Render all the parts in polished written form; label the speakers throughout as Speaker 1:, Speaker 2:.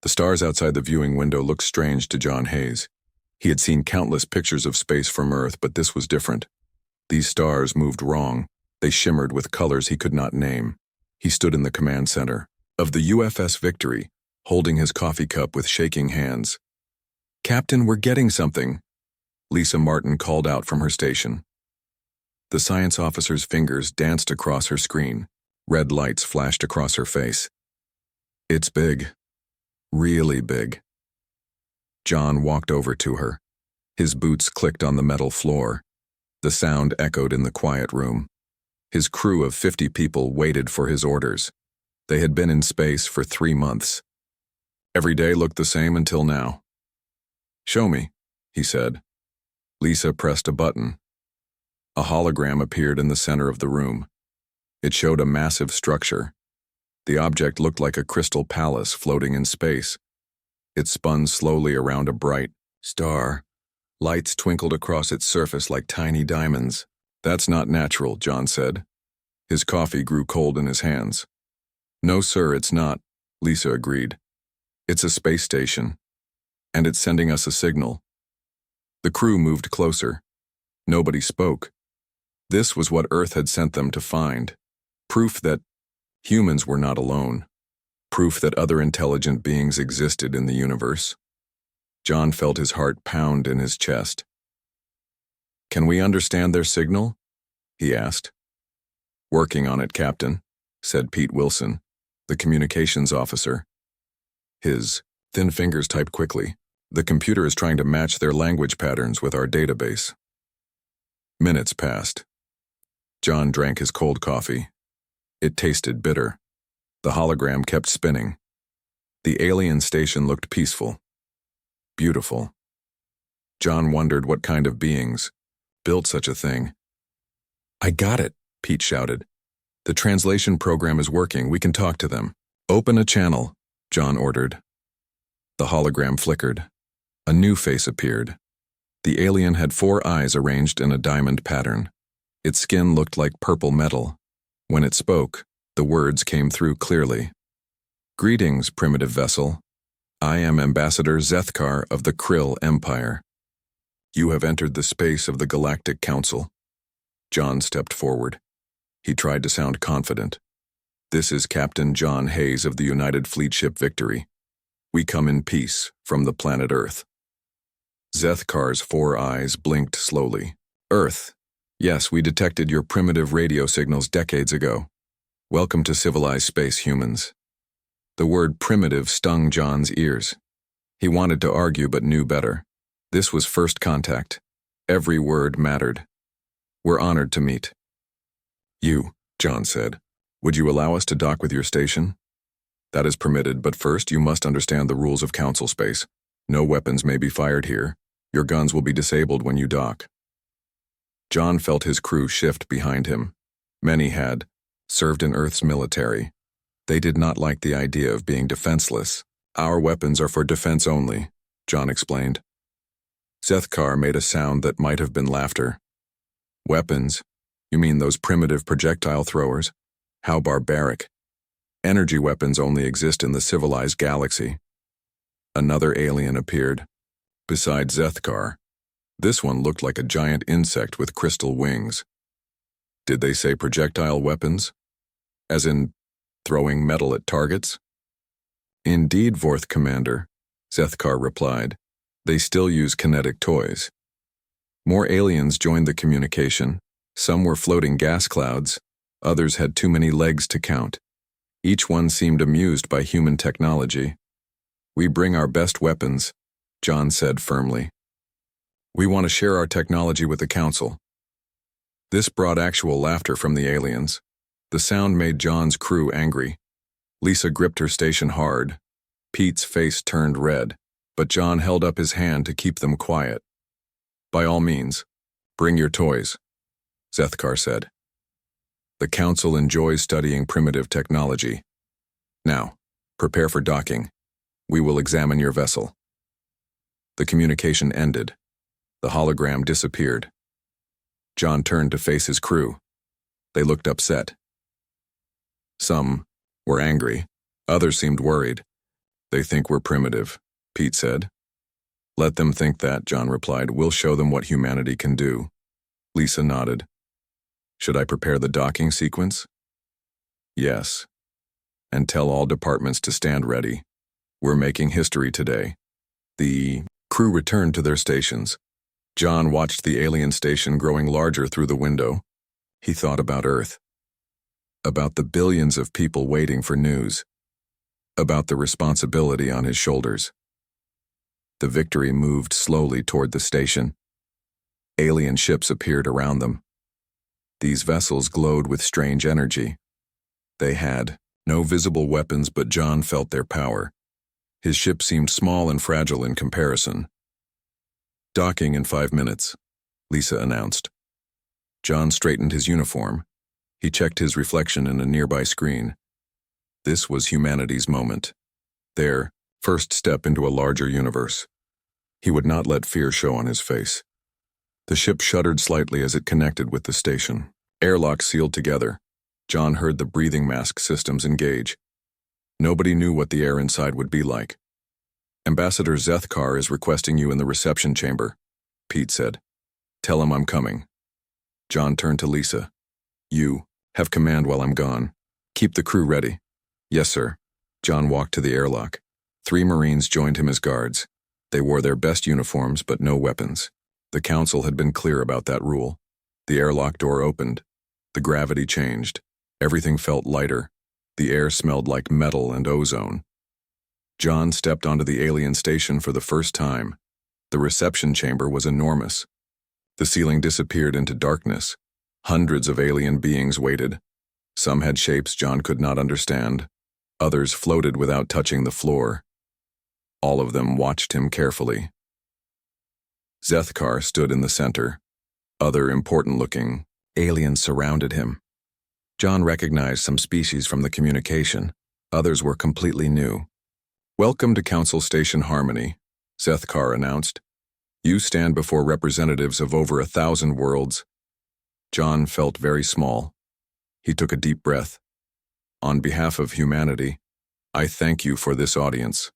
Speaker 1: The stars outside the viewing window looked strange to John Hayes. He had seen countless pictures of space from Earth, but this was different. These stars moved wrong. They shimmered with colors he could not name. He stood in the command center of the UFS Victory, holding his coffee cup with shaking hands. "Captain, we're getting something," Lisa Martin called out from her station. The science officer's fingers danced across her screen. Red lights flashed across her face. "It's big. Really big." John walked over to her. His boots clicked on the metal floor. The sound echoed in the quiet room. His crew of 50 people waited for his orders. They had been in space for 3 months. Every day looked the same until now. "Show me," he said. Lisa pressed a button. A hologram appeared in the center of the room. It showed a massive structure. The object looked like a crystal palace floating in space. It spun slowly around a bright star. Lights twinkled across its surface like tiny diamonds. "That's not natural," John said. His coffee grew cold in his hands. "No, sir, it's not," Lisa agreed. "It's a space station, and it's sending us a signal." The crew moved closer. Nobody spoke. This was what Earth had sent them to find. Proof that humans were not alone. Proof that other intelligent beings existed in the universe. John felt his heart pound in his chest. "Can we understand their signal?" he asked. "Working on it, Captain," said Pete Wilson, the communications officer. His thin fingers typed quickly. "The computer is trying to match their language patterns with our database." Minutes passed. John drank his cold coffee. It tasted bitter. The hologram kept spinning. The alien station looked peaceful. Beautiful. John wondered what kind of beings built such a thing. "I got it," Pete shouted. "The translation program is working. We can talk to them." "Open a channel," John ordered. The hologram flickered. A new face appeared. The alien had 4 eyes arranged in a diamond pattern. Its skin looked like purple metal. When it spoke, the words came through clearly. "Greetings, primitive vessel. I am Ambassador Zethkar of the Krill Empire. You have entered the space of the Galactic Council." John stepped forward. He tried to sound confident. "This is Captain John Hayes of the United Fleet Ship Victory. We come in peace from the planet Earth." Zethkar's 4 eyes blinked slowly. "Earth. Yes, we detected your primitive radio signals decades ago. Welcome to civilized space, humans." The word primitive stung John's ears. He wanted to argue but knew better. This was first contact. Every word mattered. "We're honored to meet." "You," John said. "Would you allow us to dock with your station?" "That is permitted, but first you must understand the rules of Council space. No weapons may be fired here. Your guns will be disabled when you dock." John felt his crew shift behind him. Many had served in Earth's military. They did not like the idea of being defenseless. "Our weapons are for defense only," John explained. Zethkar made a sound that might have been laughter. "Weapons? You mean those primitive projectile throwers? How barbaric. Energy weapons only exist in the civilized galaxy." Another alien appeared. Besides Zethkar, this one looked like a giant insect with crystal wings. "Did they say projectile weapons? As in throwing metal at targets?" "Indeed, Vorth Commander," Zethkar replied. "They still use kinetic toys." More aliens joined the communication. Some were floating gas clouds. Others had too many legs to count. Each one seemed amused by human technology. "We bring our best weapons," John said firmly. "We want to share our technology with the Council." This brought actual laughter from the aliens. The sound made John's crew angry. Lisa gripped her station hard. Pete's face turned red, but John held up his hand to keep them quiet. "By all means, bring your toys," Zethkar said. "The Council enjoys studying primitive technology. Now, prepare for docking. We will examine your vessel." The communication ended. The hologram disappeared. John turned to face his crew. They looked upset. Some were angry. Others seemed worried. They think we're primitive, Pete said. Let them think that, John replied. We'll show them what humanity can do. Lisa nodded. Should I prepare the docking sequence? Yes. And tell all departments to stand ready. We're making history today. The crew returned to their stations. John watched the alien station growing larger through the window. He thought about Earth. About the billions of people waiting for news. About the responsibility on his shoulders. The Victory moved slowly toward the station. Alien ships appeared around them. These vessels glowed with strange energy. They had no visible weapons, but John felt their power. His ship seemed small and fragile in comparison. Docking in 5 minutes, Lisa announced. John straightened his uniform. He checked his reflection in a nearby screen. This was humanity's moment. Their first step into a larger universe. He would not let fear show on his face. The ship shuddered slightly as it connected with the station. Airlocks sealed together. John heard the breathing mask systems engage. Nobody knew what the air inside would be like. Ambassador Zethkar is requesting you in the reception chamber, Pete said. Tell him I'm coming. John turned to Lisa. You have command while I'm gone. Keep the crew ready. Yes, sir. John walked to the airlock. 3 Marines joined him as guards. They wore their best uniforms but no weapons. The council had been clear about that rule. The airlock door opened. The gravity changed. Everything felt lighter. The air smelled like metal and ozone. John stepped onto the alien station for the first time. The reception chamber was enormous. The ceiling disappeared into darkness. Hundreds of alien beings waited. Some had shapes John could not understand. Others floated without touching the floor. All of them watched him carefully. Zethkar stood in the center. Other important-looking aliens surrounded him. John recognized some species from the communication. Others were completely new. Welcome to Council Station Harmony, Zethkar announced. You stand before representatives of over 1,000 worlds. John felt very small. He took a deep breath. On behalf of humanity, I thank you for this audience.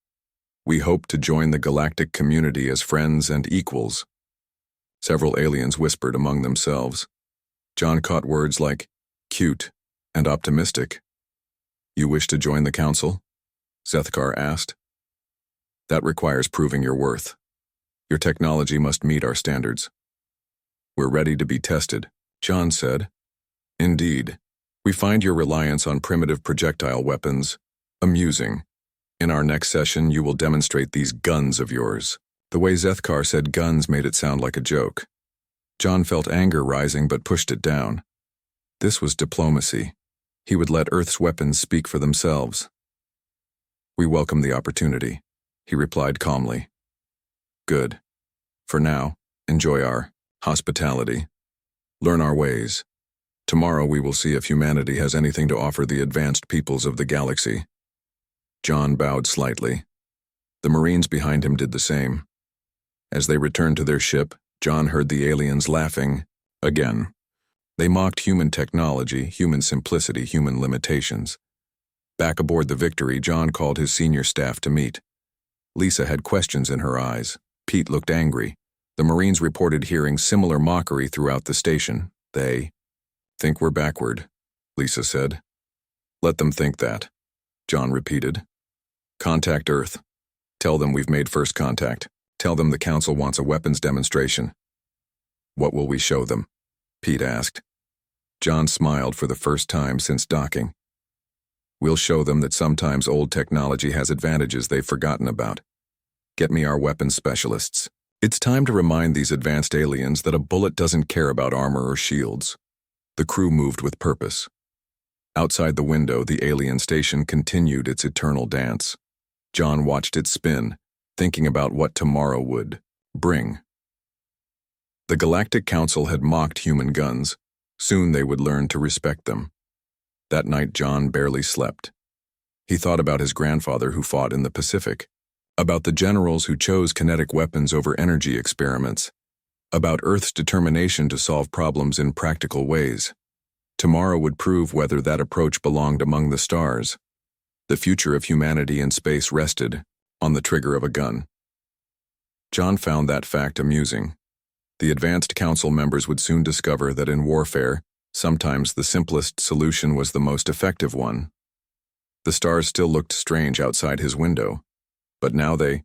Speaker 1: We hope to join the galactic community as friends and equals. Several aliens whispered among themselves. John caught words like cute and optimistic. You wish to join the council? Zethkar asked. That requires proving your worth. Your technology must meet our standards. We're ready to be tested, John said. Indeed, we find your reliance on primitive projectile weapons amusing. In our next session, you will demonstrate these guns of yours. The way Zethkar said guns made it sound like a joke. John felt anger rising but pushed it down. This was diplomacy. He would let Earth's weapons speak for themselves. We welcome the opportunity, he replied calmly. Good. For now, enjoy our hospitality. Learn our ways. Tomorrow we will see if humanity has anything to offer the advanced peoples of the galaxy. John bowed slightly. The Marines behind him did the same. As they returned to their ship, John heard the aliens laughing again. They mocked human technology, human simplicity, human limitations. Back aboard the Victory, John called his senior staff to meet. Lisa had questions in her eyes. Pete looked angry. The Marines reported hearing similar mockery throughout the station. They think we're backward, Lisa said. Let them think that, John repeated. Contact Earth. Tell them we've made first contact. Tell them the Council wants a weapons demonstration. What will we show them? Pete asked. John smiled for the first time since docking. We'll show them that sometimes old technology has advantages they've forgotten about. Get me our weapons specialists. It's time to remind these advanced aliens that a bullet doesn't care about armor or shields. The crew moved with purpose. Outside the window, the alien station continued its eternal dance. John watched it spin, thinking about what tomorrow would bring. The Galactic Council had mocked human guns. Soon they would learn to respect them. That night, John barely slept. He thought about his grandfather who fought in the Pacific, about the generals who chose kinetic weapons over energy experiments, about Earth's determination to solve problems in practical ways. Tomorrow would prove whether that approach belonged among the stars. The future of humanity in space rested on the trigger of a gun. John found that fact amusing. The advanced council members would soon discover that in warfare, sometimes the simplest solution was the most effective one. The stars still looked strange outside his window, but now they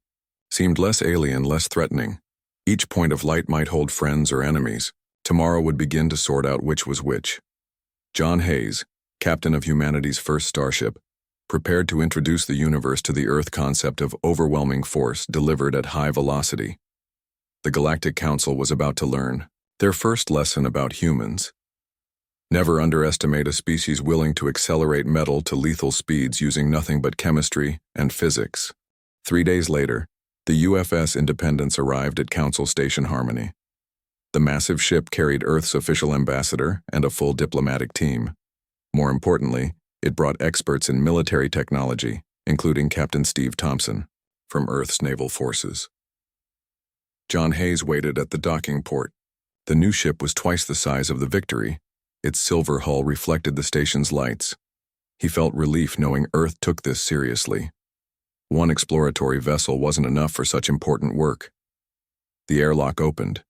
Speaker 1: seemed less alien, less threatening. Each point of light might hold friends or enemies. Tomorrow would begin to sort out which was which. John Hayes, captain of humanity's first starship, prepared to introduce the universe to the Earth concept of overwhelming force delivered at high velocity. The Galactic Council was about to learn their first lesson about humans. Never underestimate a species willing to accelerate metal to lethal speeds using nothing but chemistry and physics. 3 days later, the UFS Independence arrived at Council Station Harmony. The massive ship carried Earth's official ambassador and a full diplomatic team. More importantly, it brought experts in military technology, including Captain Steve Thompson, from Earth's naval forces. John Hayes waited at the docking port. The new ship was twice the size of the Victory. Its silver hull reflected the station's lights. He felt relief knowing Earth took this seriously. One exploratory vessel wasn't enough for such important work. The airlock opened.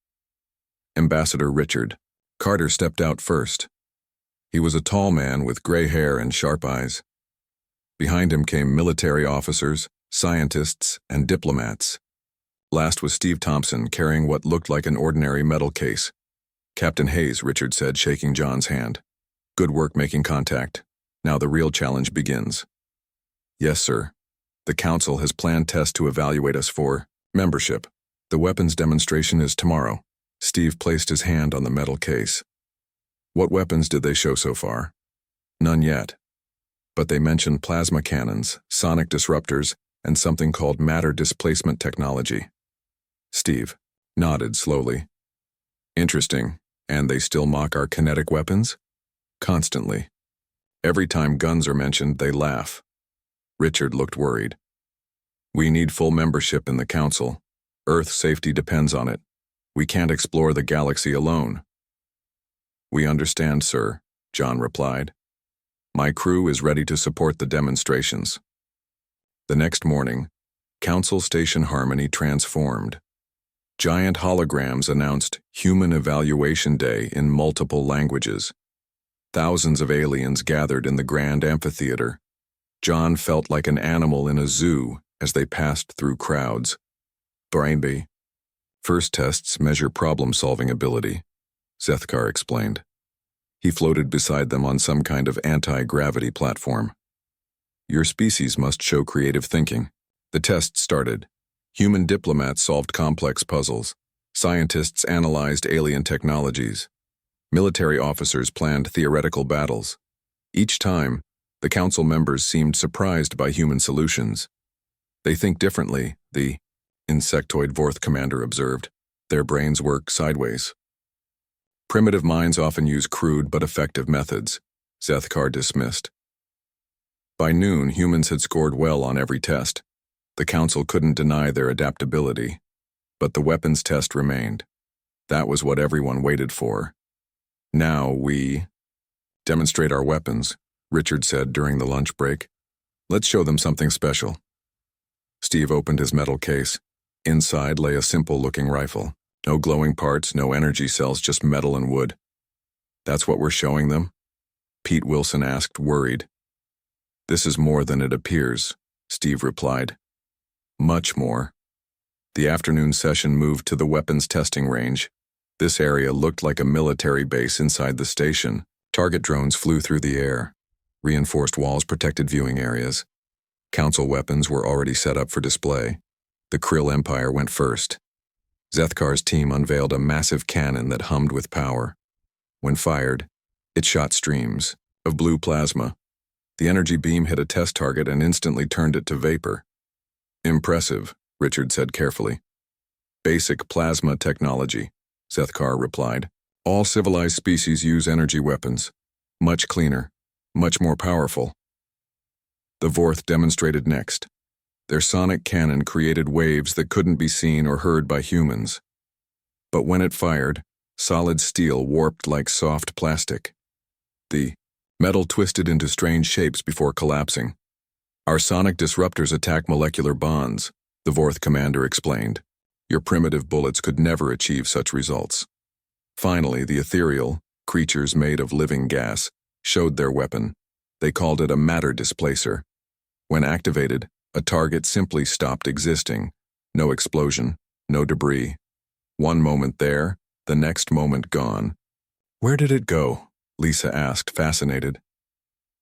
Speaker 1: Ambassador Richard Carter stepped out first. He was a tall man with gray hair and sharp eyes. Behind him came military officers, scientists, and diplomats. Last was Steve Thompson carrying what looked like an ordinary metal case. Captain Hayes, Richard said, shaking John's hand. Good work making contact. Now the real challenge begins. Yes, sir. The Council has planned tests to evaluate us for membership. The weapons demonstration is tomorrow. Steve placed his hand on the metal case. What weapons did they show so far? None yet. But they mentioned plasma cannons, sonic disruptors, and something called matter displacement technology. Steve nodded slowly. Interesting. And they still mock our kinetic weapons? Constantly. Every time guns are mentioned, they laugh. Richard looked worried. We need full membership in the Council. Earth's safety depends on it. We can't explore the galaxy alone. We understand, sir, John replied. My crew is ready to support the demonstrations. The next morning, Council Station Harmony transformed. Giant holograms announced Human Evaluation Day in multiple languages. Thousands of aliens gathered in the grand amphitheater. John felt like an animal in a zoo as they passed through crowds. Brainby. First tests measure problem-solving ability, Zethkar explained. He floated beside them on some kind of anti-gravity platform. Your species must show creative thinking. The test started. Human diplomats solved complex puzzles. Scientists analyzed alien technologies. Military officers planned theoretical battles. Each time, the Council members seemed surprised by human solutions. They think differently, the insectoid Vorth commander observed. Their brains work sideways. Primitive minds often use crude but effective methods, Zethkar dismissed. By noon, humans had scored well on every test. The Council couldn't deny their adaptability, but the weapons test remained. That was what everyone waited for. Now we demonstrate our weapons, Richard said during the lunch break. Let's show them something special. Steve opened his metal case. Inside lay a simple-looking rifle. No glowing parts, no energy cells, just metal and wood. That's what we're showing them? Pete Wilson asked, worried. This is more than it appears, Steve replied. Much more. The afternoon session moved to the weapons testing range. This area looked like a military base inside the station. Target drones flew through the air. Reinforced walls protected viewing areas. Council weapons were already set up for display. The Krill Empire went first. Zethkar's team unveiled a massive cannon that hummed with power. When fired, it shot streams of blue plasma. The energy beam hit a test target and instantly turned it to vapor. Impressive, Richard said carefully. Basic plasma technology, Zethkar replied. All civilized species use energy weapons. Much cleaner, much more powerful. The Vorth demonstrated next. Their sonic cannon created waves that couldn't be seen or heard by humans. But when it fired, solid steel warped like soft plastic. The metal twisted into strange shapes before collapsing. Our sonic disruptors attack molecular bonds, the Vorth commander explained. Your primitive bullets could never achieve such results. Finally, the ethereal, creatures made of living gas, showed their weapon. They called it a matter displacer. When activated, a target simply stopped existing. No explosion, no debris. One moment there, the next moment gone. Where did it go? Lisa asked, fascinated.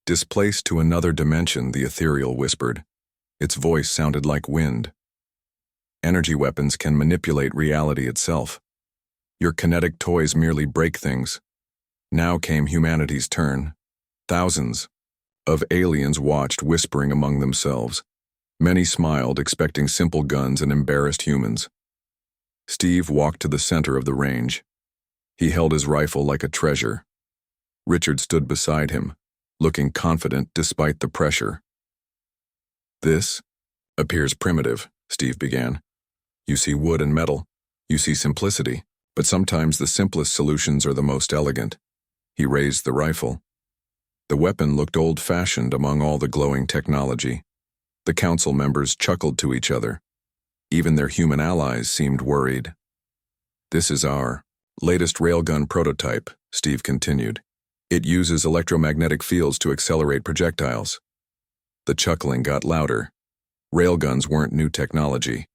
Speaker 1: Displaced to another dimension, the ethereal whispered. Its voice sounded like wind. Energy weapons can manipulate reality itself. Your kinetic toys merely break things. Now came humanity's turn. Thousands of aliens watched, whispering among themselves. Many smiled, expecting simple guns and embarrassed humans. Steve walked to the center of the range. He held his rifle like a treasure. Richard stood beside him, looking confident despite the pressure. This appears primitive, Steve began. You see wood and metal. You see simplicity. But sometimes the simplest solutions are the most elegant. He raised the rifle. The weapon looked old-fashioned among all the glowing technology. The council members chuckled to each other. Even their human allies seemed worried. This is our latest railgun prototype, Steve continued. It uses electromagnetic fields to accelerate projectiles. The chuckling got louder. Railguns weren't new technology.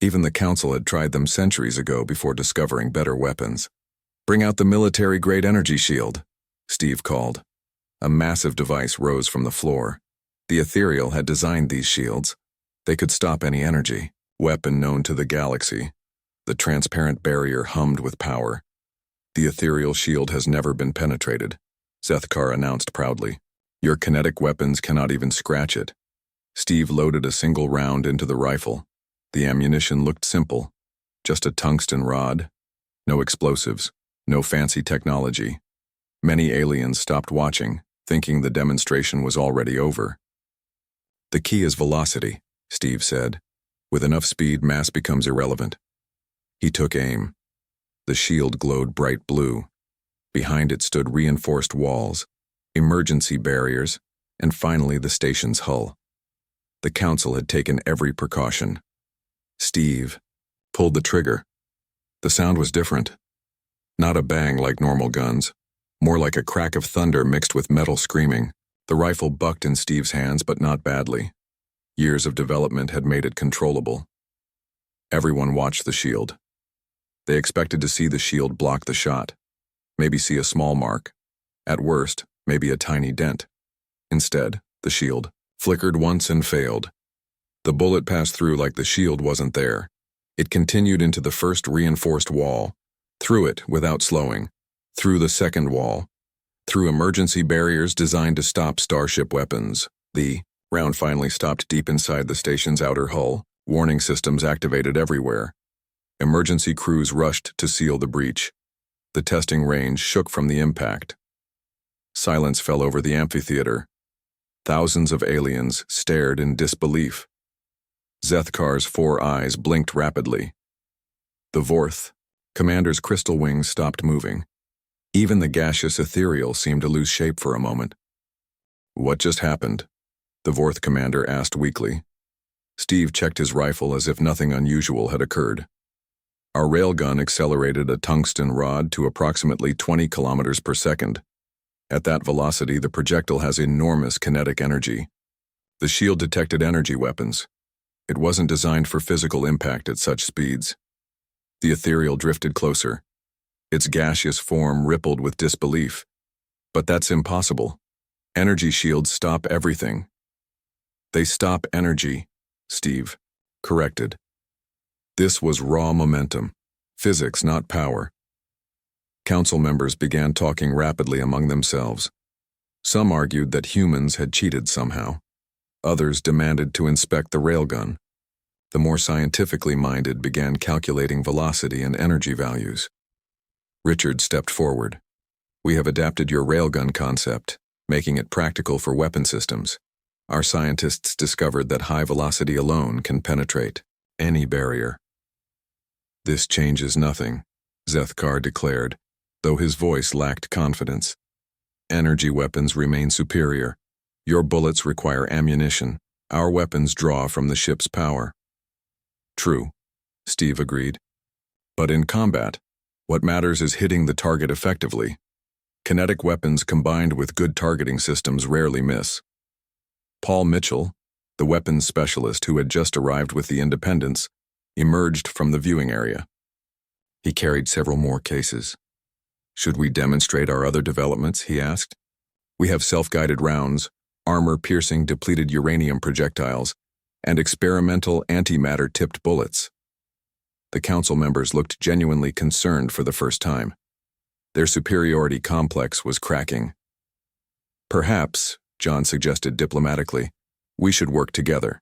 Speaker 1: Even the council had tried them centuries ago before discovering better weapons. Bring out the military-grade energy shield, Steve called. A massive device rose from the floor. The ethereal had designed these shields. They could stop any energy, weapon known to the galaxy. The transparent barrier hummed with power. The ethereal shield has never been penetrated, Zethkar announced proudly. Your kinetic weapons cannot even scratch it. Steve loaded a single round into the rifle. The ammunition looked simple. Just a tungsten rod. No explosives. No fancy technology. Many aliens stopped watching, thinking the demonstration was already over. The key is velocity, Steve said. With enough speed, mass becomes irrelevant. He took aim. The shield glowed bright blue. Behind it stood reinforced walls, emergency barriers, and finally the station's hull. The council had taken every precaution. Steve pulled the trigger. The sound was different. Not a bang like normal guns, more like a crack of thunder mixed with metal screaming. The rifle bucked in Steve's hands, but not badly. Years of development had made it controllable. Everyone watched the shield. They expected to see the shield block the shot, maybe see a small mark. At worst, maybe a tiny dent. Instead, the shield flickered once and failed. The bullet passed through like the shield wasn't there. It continued into the first reinforced wall, through it without slowing, through the second wall, through emergency barriers designed to stop starship weapons. The round finally stopped deep inside the station's outer hull, warning systems activated everywhere. Emergency crews rushed to seal the breach. The testing range shook from the impact. Silence fell over the amphitheater. Thousands of aliens stared in disbelief. Zethkar's 4 eyes blinked rapidly. The Vorth commander's crystal wings stopped moving. Even the gaseous ethereal seemed to lose shape for a moment. What just happened? The Vorth commander asked weakly. Steve checked his rifle as if nothing unusual had occurred. Our railgun accelerated a tungsten rod to approximately 20 kilometers per second. At that velocity, the projectile has enormous kinetic energy. The shield detected energy weapons. It wasn't designed for physical impact at such speeds. The ethereal drifted closer. Its gaseous form rippled with disbelief. But that's impossible. Energy shields stop everything. They stop energy, Steve corrected. This was raw momentum. Physics, not power. Council members began talking rapidly among themselves. Some argued that humans had cheated somehow. Others demanded to inspect the railgun. The more scientifically minded began calculating velocity and energy values. Richard stepped forward. We have adapted your railgun concept, making it practical for weapon systems. Our scientists discovered that high velocity alone can penetrate any barrier. This changes nothing, Zethkar declared, though his voice lacked confidence. Energy weapons remain superior. Your bullets require ammunition. Our weapons draw from the ship's power. True, Steve agreed. But in combat, what matters is hitting the target effectively. Kinetic weapons combined with good targeting systems rarely miss. Paul Mitchell, the weapons specialist who had just arrived with the Independence, emerged from the viewing area. He carried several more cases. Should we demonstrate our other developments, he asked. We have self-guided rounds, armor-piercing depleted uranium projectiles, and experimental antimatter-tipped bullets. The council members looked genuinely concerned for the first time. Their superiority complex was cracking. Perhaps, John suggested diplomatically, we should work together.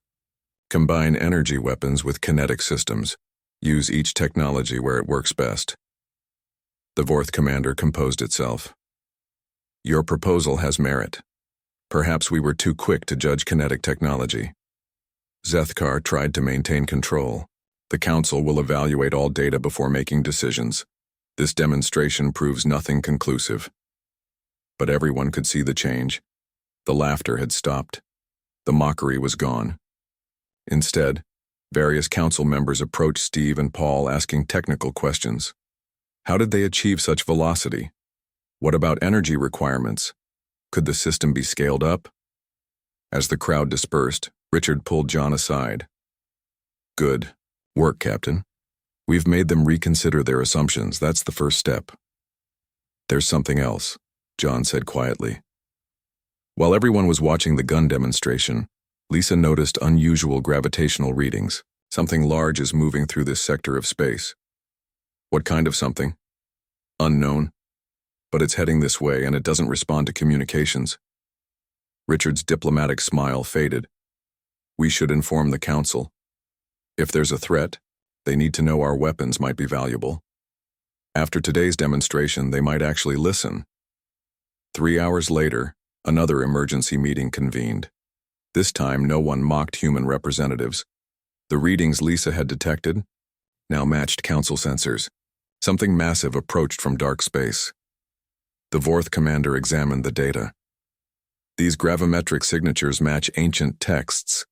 Speaker 1: Combine energy weapons with kinetic systems. Use each technology where it works best. The Vorth commander composed itself. Your proposal has merit. Perhaps we were too quick to judge kinetic technology. Zethkar tried to maintain control. The council will evaluate all data before making decisions. This demonstration proves nothing conclusive. But everyone could see the change. The laughter had stopped. The mockery was gone. Instead, various council members approached Steve and Paul asking technical questions. How did they achieve such velocity? What about energy requirements? Could the system be scaled up? As the crowd dispersed, Richard pulled John aside. Good work, Captain. We've made them reconsider their assumptions. That's the first step. There's something else, John said quietly. While everyone was watching the gun demonstration, Lisa noticed unusual gravitational readings. Something large is moving through this sector of space. What kind of something? Unknown. But it's heading this way and it doesn't respond to communications. Richard's diplomatic smile faded. We should inform the council. If there's a threat, they need to know our weapons might be valuable. After today's demonstration, they might actually listen. 3 hours later, another emergency meeting convened. This time, no one mocked human representatives. The readings Lisa had detected now matched council sensors. Something massive approached from dark space. The Vorth commander examined the data. These gravimetric signatures match ancient texts.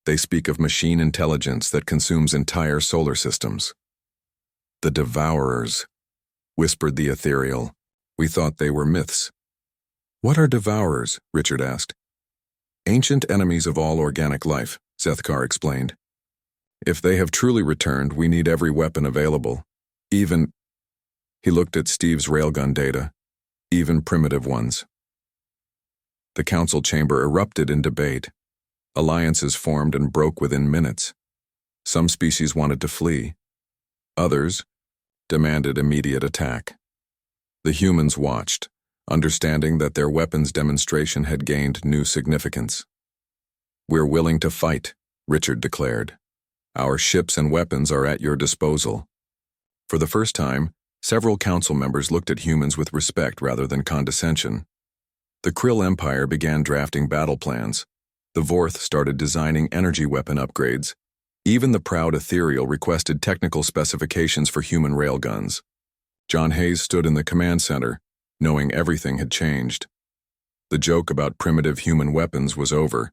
Speaker 1: They speak of machine intelligence that consumes entire solar systems. The Devourers, whispered the ethereal. We thought they were myths. What are Devourers? Richard asked. Ancient enemies of all organic life, Zethkar explained. If they have truly returned, we need every weapon available. Even, he looked at Steve's railgun data, even primitive ones. The council chamber erupted in debate. Alliances formed and broke within minutes. Some species wanted to flee. Others demanded immediate attack. The humans watched, understanding that their weapons demonstration had gained new significance. We're willing to fight, Richard declared. Our ships and weapons are at your disposal. For the first time, several council members looked at humans with respect rather than condescension. The Krill Empire began drafting battle plans. The Vorth started designing energy weapon upgrades. Even the proud ethereal requested technical specifications for human railguns. John Hayes stood in the command center, knowing everything had changed. The joke about primitive human weapons was over.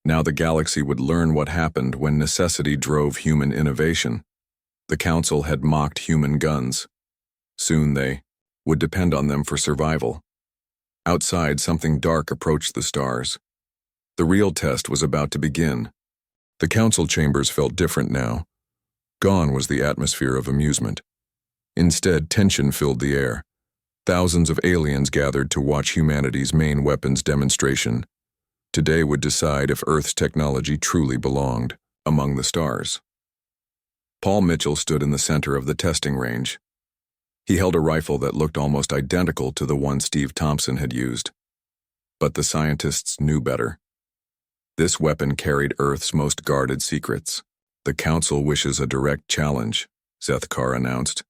Speaker 1: Now the galaxy would learn what happened when necessity drove human innovation. The council had mocked human guns. Soon they would depend on them for survival. Outside, something dark approached the stars. The real test was about to begin. The council chambers felt different now. Gone was the atmosphere of amusement. Instead, tension filled the air. Thousands of aliens gathered to watch humanity's main weapons demonstration. Today would decide if Earth's technology truly belonged among the stars. Paul Mitchell stood in the center of the testing range. He held a rifle that looked almost identical to the one Steve Thompson had used. But the scientists knew better. This weapon carried Earth's most guarded secrets. The Council wishes a direct challenge, Zethkar announced.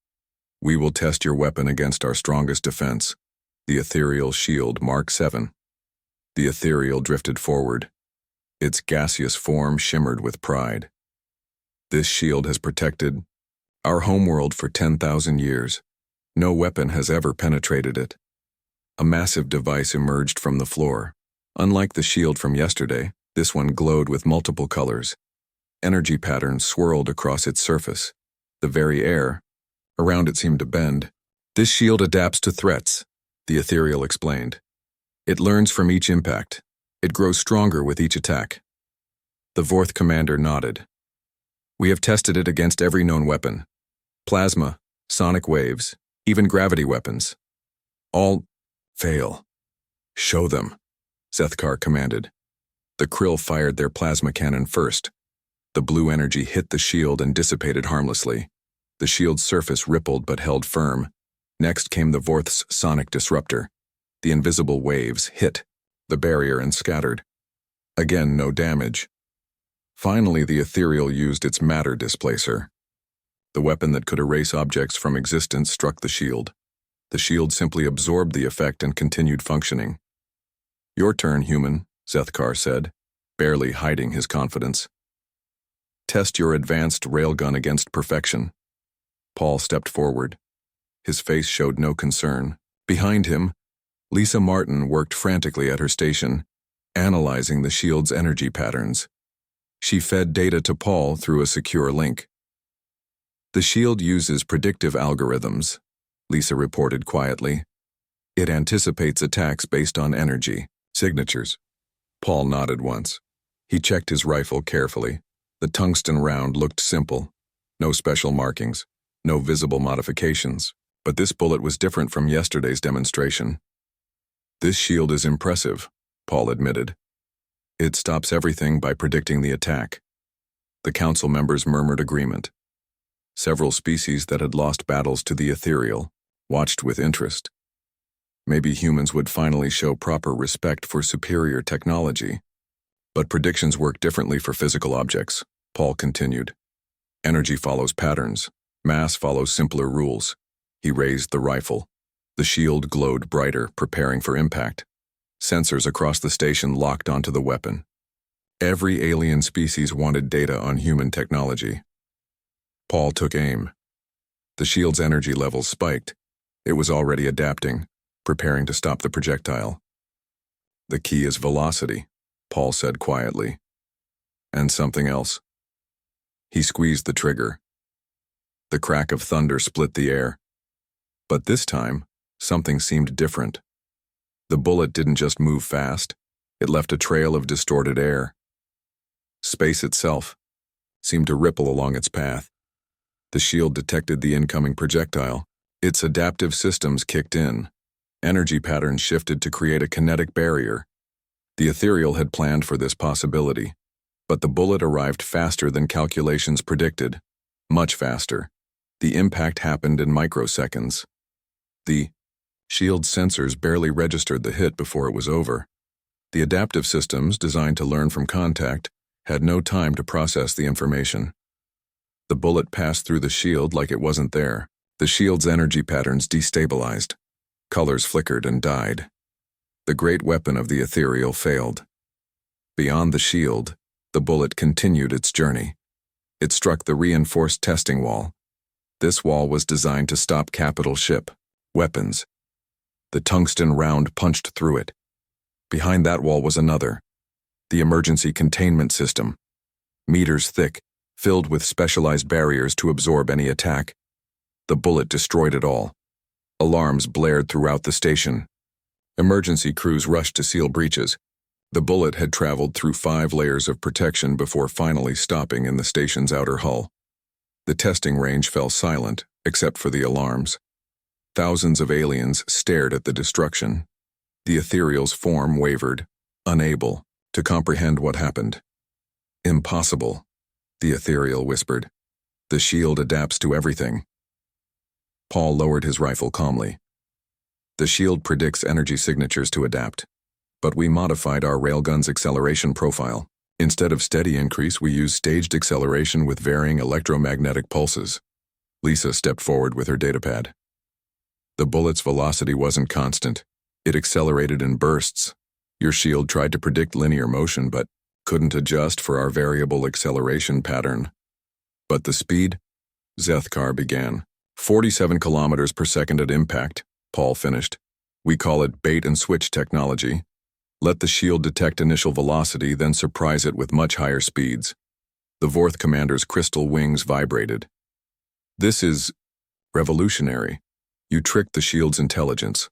Speaker 1: We will test your weapon against our strongest defense, the ethereal shield Mark 7. The ethereal drifted forward. Its gaseous form shimmered with pride. This shield has protected our homeworld for 10,000 years. No weapon has ever penetrated it. A massive device emerged from the floor. Unlike the shield from yesterday, this one glowed with multiple colors. Energy patterns swirled across its surface. The very air around it seemed to bend. This shield adapts to threats, the ethereal explained. It learns from each impact. It grows stronger with each attack. The Vorth commander nodded. We have tested it against every known weapon. Plasma, sonic waves, even gravity weapons. All fail. Show them, Zethkar commanded. The Krill fired their plasma cannon first. The blue energy hit the shield and dissipated harmlessly. The shield's surface rippled but held firm. Next came the Vorth's sonic disruptor. The invisible waves hit the barrier and scattered. Again, no damage. Finally, the ethereal used its matter displacer. The weapon that could erase objects from existence struck the shield. The shield simply absorbed the effect and continued functioning. Your turn, human, Zethkar said, barely hiding his confidence. Test your advanced railgun against perfection. Paul stepped forward. His face showed no concern. Behind him, Lisa Martin worked frantically at her station, analyzing the shield's energy patterns. She fed data to Paul through a secure link. The shield uses predictive algorithms, Lisa reported quietly. It anticipates attacks based on energy signatures. Paul nodded once. He checked his rifle carefully. The tungsten round looked simple. No special markings, no visible modifications. But this bullet was different from yesterday's demonstration. This shield is impressive, Paul admitted. It stops everything by predicting the attack. The council members murmured agreement. Several species that had lost battles to the ethereal watched with interest. Maybe humans would finally show proper respect for superior technology. But predictions work differently for physical objects, Paul continued. Energy follows patterns. Mass follows simpler rules. He raised the rifle. The shield glowed brighter, preparing for impact. Sensors across the station locked onto the weapon. Every alien species wanted data on human technology. Paul took aim. The shield's energy levels spiked. It was already adapting, preparing to stop the projectile. The key is velocity, Paul said quietly. And something else. He squeezed the trigger. The crack of thunder split the air. But this time, something seemed different. The bullet didn't just move fast, it left a trail of distorted air. Space itself seemed to ripple along its path. The shield detected the incoming projectile. Its adaptive systems kicked in. Energy patterns shifted to create a kinetic barrier. The ethereal had planned for this possibility, but the bullet arrived faster than calculations predicted. Much faster. The impact happened in microseconds. The shield's sensors barely registered the hit before it was over. The adaptive systems, designed to learn from contact, had no time to process the information. The bullet passed through the shield like it wasn't there. The shield's energy patterns destabilized. Colors flickered and died. The great weapon of the ethereal failed. Beyond the shield, the bullet continued its journey. It struck the reinforced testing wall. This wall was designed to stop capital ship weapons. The tungsten round punched through it. Behind that wall was another. The emergency containment system. Meters thick, filled with specialized barriers to absorb any attack. The bullet destroyed it all. Alarms blared throughout the station. Emergency crews rushed to seal breaches. The bullet had traveled through 5 layers of protection before finally stopping in the station's outer hull. The testing range fell silent, except for the alarms. Thousands of aliens stared at the destruction. The ethereal's form wavered, unable to comprehend what happened. Impossible, the ethereal whispered. The shield adapts to everything. Paul lowered his rifle calmly. The shield predicts energy signatures to adapt, but we modified our railgun's acceleration profile. Instead of steady increase, we used staged acceleration with varying electromagnetic pulses. Lisa stepped forward with her datapad. The bullet's velocity wasn't constant. It accelerated in bursts. Your shield tried to predict linear motion, but couldn't adjust for our variable acceleration pattern. But the speed? Zethkar began. 47 kilometers per second at impact, Paul finished. We call it bait and switch technology. Let the shield detect initial velocity, then surprise it with much higher speeds. The Vorth commander's crystal wings vibrated. This is revolutionary. You tricked the shield's intelligence.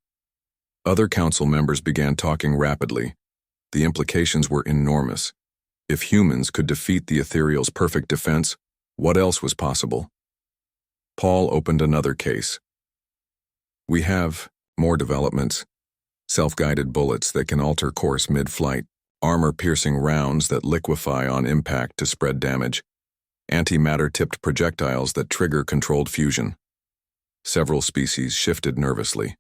Speaker 1: Other council members began talking rapidly. The implications were enormous. If humans could defeat the ethereal's perfect defense, what else was possible? Paul opened another case. We have more developments. Self-guided bullets that can alter course mid-flight, armor-piercing rounds that liquefy on impact to spread damage, antimatter-tipped projectiles that trigger controlled fusion. Several species shifted nervously.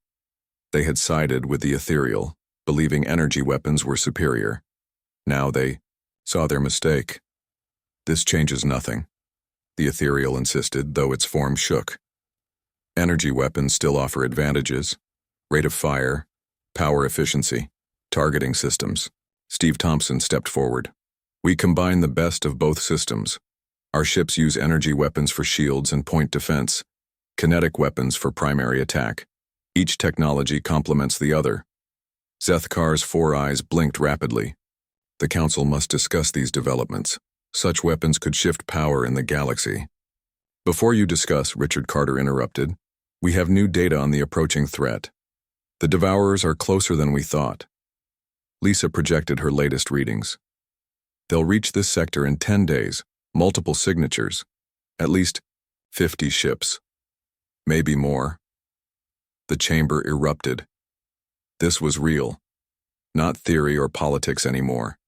Speaker 1: They had sided with the ethereal, believing energy weapons were superior. Now they saw their mistake. This changes nothing, the ethereal insisted, though its form shook. Energy weapons still offer advantages: rate of fire, power efficiency, targeting systems. Steve Thompson stepped forward. We combine the best of both systems. Our ships use energy weapons for shields and point defense, kinetic weapons for primary attack. Each technology complements the other. Zethkar's four eyes blinked rapidly. The Council must discuss these developments. Such weapons could shift power in the galaxy. Before you discuss, Richard Carter interrupted, we have new data on the approaching threat. The Devourers are closer than we thought. Lisa projected her latest readings. They'll reach this sector in 10 days, multiple signatures, at least 50 ships. Maybe more. The chamber erupted. This was real, not theory or politics anymore.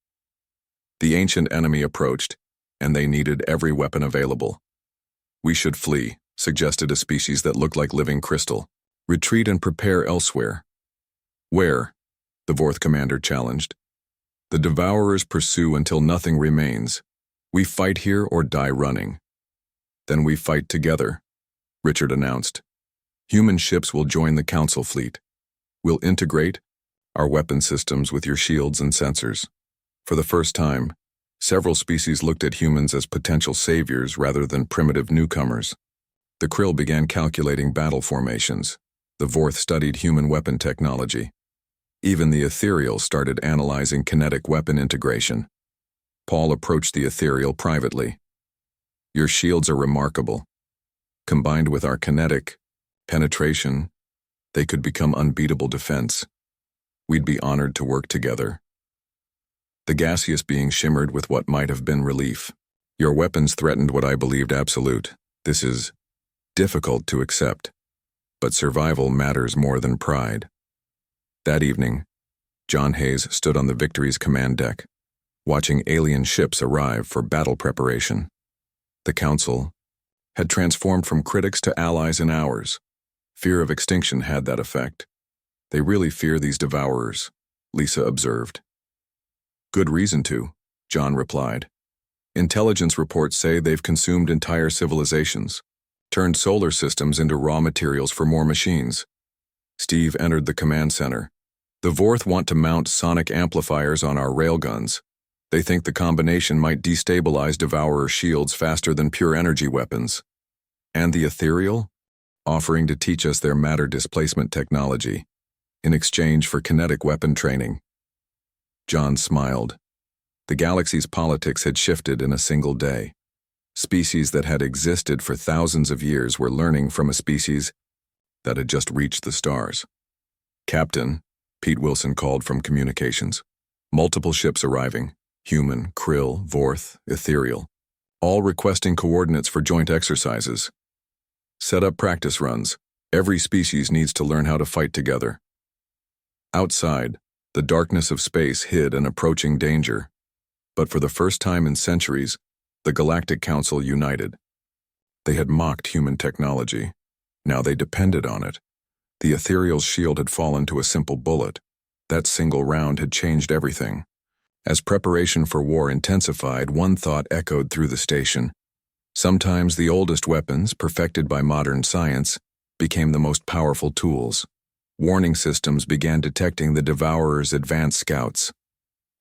Speaker 1: The ancient enemy approached, and they needed every weapon available. We should flee, suggested a species that looked like living crystal. Retreat and prepare elsewhere. Where? The Vorth commander challenged. The Devourers pursue until nothing remains. We fight here or die running. Then we fight together, Richard announced. Human ships will join the Council fleet. We'll integrate our weapon systems with your shields and sensors. For the first time, several species looked at humans as potential saviors rather than primitive newcomers. The Krill began calculating battle formations. The Vorth studied human weapon technology. Even the ethereal started analyzing kinetic weapon integration. Paul approached the ethereal privately. Your shields are remarkable. Combined with our kinetic penetration, they could become unbeatable defense. We'd be honored to work together. The gaseous being shimmered with what might have been relief. Your weapons threatened what I believed absolute. This is difficult to accept, but survival matters more than pride. That evening, John Hayes stood on the Victory's command deck, watching alien ships arrive for battle preparation. The Council had transformed from critics to allies in hours. Fear of extinction had that effect. They really fear these Devourers, Lisa observed. Good reason to, John replied. Intelligence reports say they've consumed entire civilizations, turned solar systems into raw materials for more machines. Steve entered the command center. The Vorth want to mount sonic amplifiers on our railguns. They think the combination might destabilize Devourer shields faster than pure energy weapons. And the ethereal? Offering to teach us their matter displacement technology, in exchange for kinetic weapon training. John smiled. The galaxy's politics had shifted in a single day. Species that had existed for thousands of years were learning from a species that had just reached the stars. Captain, Pete Wilson called from communications. Multiple ships arriving, human, Krill, Vorth, ethereal, all requesting coordinates for joint exercises. Set up practice runs. Every species needs to learn how to fight together. Outside, the darkness of space hid an approaching danger. But for the first time in centuries, the Galactic Council united. They had mocked human technology. Now they depended on it. The ethereal's shield had fallen to a simple bullet. That single round had changed everything. As preparation for war intensified, one thought echoed through the station. Sometimes the oldest weapons, perfected by modern science, became the most powerful tools. Warning systems began detecting the Devourer's advanced scouts.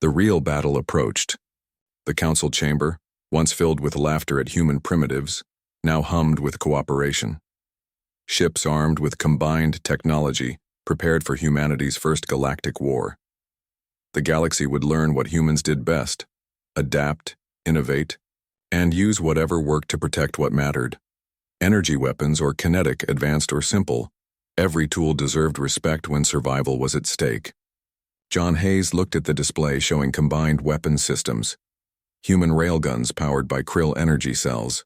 Speaker 1: The real battle approached. The council chamber, once filled with laughter at human primitives, now hummed with cooperation. Ships armed with combined technology prepared for humanity's first galactic war. The galaxy would learn what humans did best: adapt, innovate, and use whatever worked to protect what mattered. Energy weapons or kinetic, advanced or simple, every tool deserved respect when survival was at stake. John Hayes looked at the display showing combined weapons systems: human railguns powered by krill energy cells,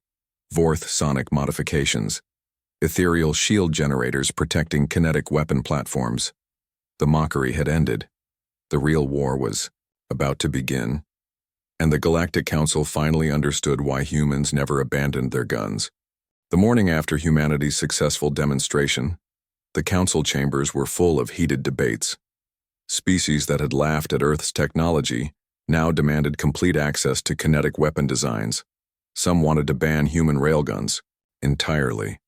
Speaker 1: Vorth sonic modifications, ethereal shield generators protecting kinetic weapon platforms. The mockery had ended. The real war was about to begin, and the Galactic Council finally understood why humans never abandoned their guns. The morning after humanity's successful demonstration, the council chambers were full of heated debates. Species that had laughed at Earth's technology now demanded complete access to kinetic weapon designs. Some wanted to ban human railguns entirely.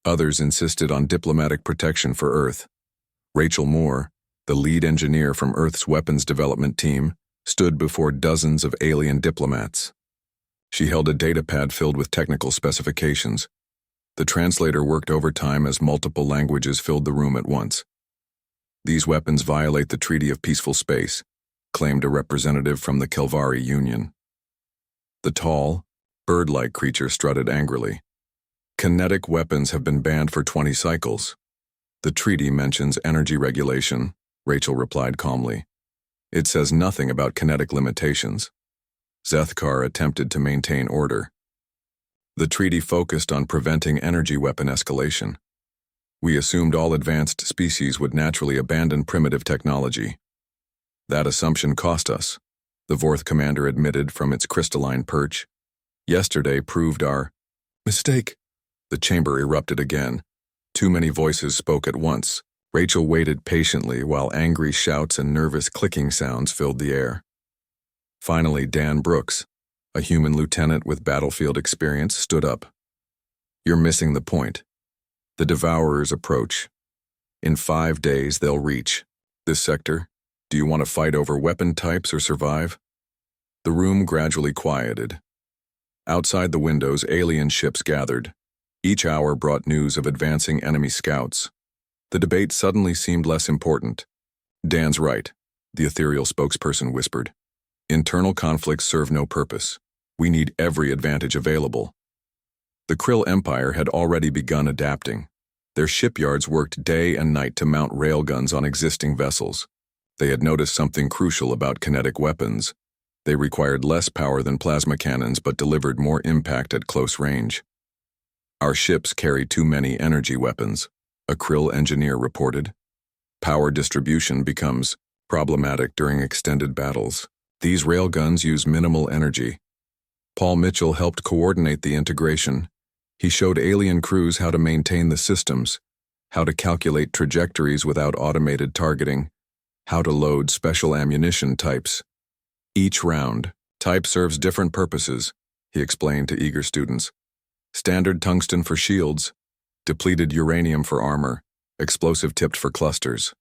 Speaker 1: Others insisted on diplomatic protection for Earth. Rachel Moore, the lead engineer from Earth's weapons development team, stood before dozens of alien diplomats. She held a datapad filled with technical specifications. The translator worked overtime as multiple languages filled the room at once. "These weapons violate the Treaty of Peaceful Space," claimed a representative from the Kelvari Union. The tall, bird-like creature strutted angrily. "Kinetic weapons have been banned for 20 cycles. The treaty mentions energy regulation," Rachel replied calmly. "It says nothing about kinetic limitations." Zethkar attempted to maintain order. "The treaty focused on preventing energy weapon escalation. We assumed all advanced species would naturally abandon primitive technology. That assumption cost us," the Vorth commander admitted from its crystalline perch. "Yesterday proved our mistake." The chamber erupted again. Too many voices spoke at once. Rachel waited patiently while angry shouts and nervous clicking sounds filled the air. Finally, Dan Brooks, a human lieutenant with battlefield experience, stood up. "You're missing the point. The Devourers approach. In 5 days, they'll reach this sector. Do you want to fight over weapon types or survive?" The room gradually quieted. Outside the windows, alien ships gathered. Each hour brought news of advancing enemy scouts. The debate suddenly seemed less important. "Dan's right," the ethereal spokesperson whispered. "Internal conflicts serve no purpose. We need every advantage available." The Krill Empire had already begun adapting. Their shipyards worked day and night to mount railguns on existing vessels. They had noticed something crucial about kinetic weapons. They required less power than plasma cannons but delivered more impact at close range. "Our ships carry too many energy weapons," a Krill engineer reported. "Power distribution becomes problematic during extended battles. These railguns use minimal energy." Paul Mitchell helped coordinate the integration. He showed alien crews how to maintain the systems, how to calculate trajectories without automated targeting, how to load special ammunition types. "Each round type serves different purposes," he explained to eager students. "Standard tungsten for shields, depleted uranium for armor, explosive tipped for clusters."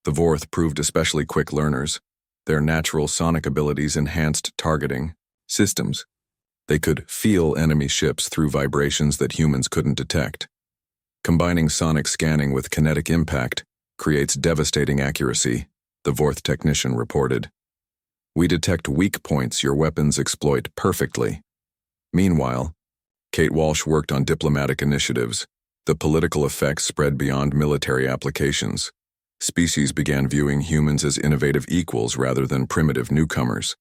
Speaker 1: The Vorth proved especially quick learners. Their natural sonic abilities enhanced targeting systems. They could feel enemy ships through vibrations that humans couldn't detect. Combining sonic scanning with kinetic impact creates devastating accuracy, the Vorth technician reported. "We detect weak points your weapons exploit perfectly." Meanwhile, Kate Walsh worked on diplomatic initiatives. The political effects spread beyond military applications. Species began viewing humans as innovative equals rather than primitive newcomers.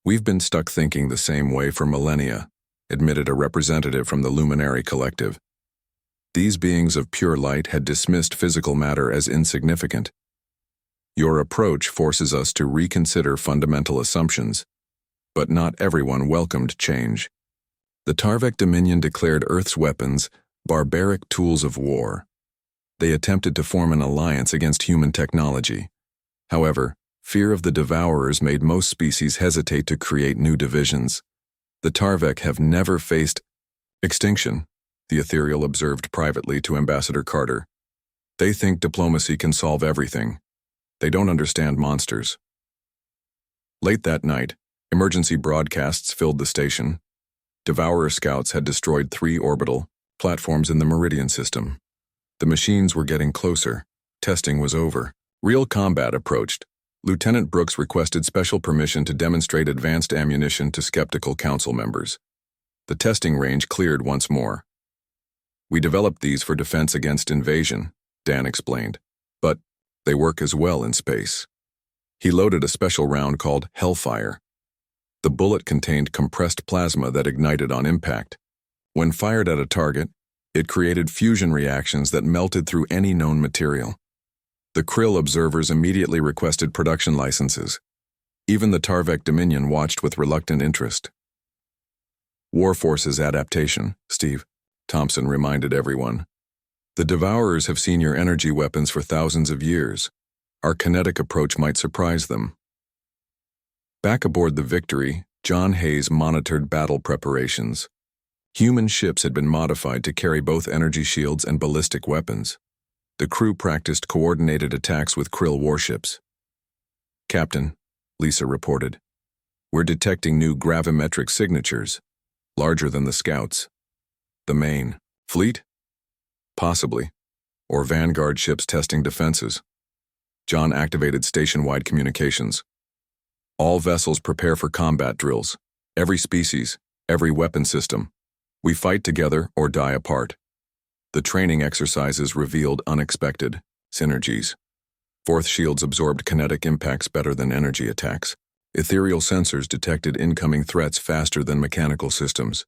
Speaker 1: "We've been stuck thinking the same way for millennia," admitted a representative from the Luminary Collective. These beings of pure light had dismissed physical matter as insignificant. "Your approach forces us to reconsider fundamental assumptions." But not everyone welcomed change. The Tarvek Dominion declared Earth's weapons barbaric tools of war. They attempted to form an alliance against human technology. However, fear of the Devourers made most species hesitate to create new divisions. "The Tarvek have never faced extinction," the ethereal observed privately to Ambassador Carter. "They think diplomacy can solve everything. They don't understand monsters." Late that night, emergency broadcasts filled the station. Devourer scouts had destroyed 3 orbital platforms in the Meridian system. The machines were getting closer. Testing was over. Real combat approached. Lieutenant Brooks requested special permission to demonstrate advanced ammunition to skeptical council members. The testing range cleared once more. We developed these for defense against invasion, Dan explained, but they work as well in space. He loaded a special round called Hellfire. The bullet contained compressed plasma that ignited on impact. When fired at a target, it created fusion reactions that melted through any known material. The Krill observers immediately requested production licenses. Even the Tarvek Dominion watched with reluctant interest. War Forces adaptation, Steve, Thompson reminded everyone. The Devourers have seen your energy weapons for thousands of years. Our kinetic approach might surprise them. Back aboard the Victory, John Hayes monitored battle preparations. Human ships had been modified to carry both energy shields and ballistic weapons. The crew practiced coordinated attacks with Krill warships. Captain, Lisa reported, we're detecting new gravimetric signatures, larger than the Scouts. The main fleet? Possibly. Or Vanguard ships testing defenses. John activated station-wide communications. All vessels prepare for combat drills. Every species, every weapon system. We fight together or die apart. The training exercises revealed unexpected synergies. Forth shields absorbed kinetic impacts better than energy attacks. Ethereal sensors detected incoming threats faster than mechanical systems.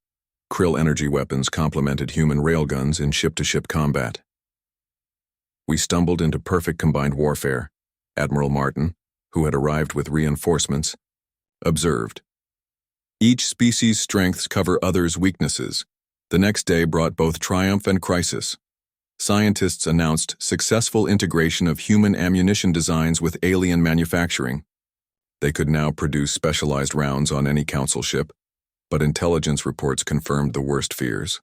Speaker 1: Krill energy weapons complemented human railguns in ship-to-ship combat. We stumbled into perfect combined warfare, Admiral Martin, who had arrived with reinforcements, observed. Each species' strengths cover others' weaknesses. The next day brought both triumph and crisis. Scientists announced successful integration of human ammunition designs with alien manufacturing. They could now produce specialized rounds on any council ship, but intelligence reports confirmed the worst fears.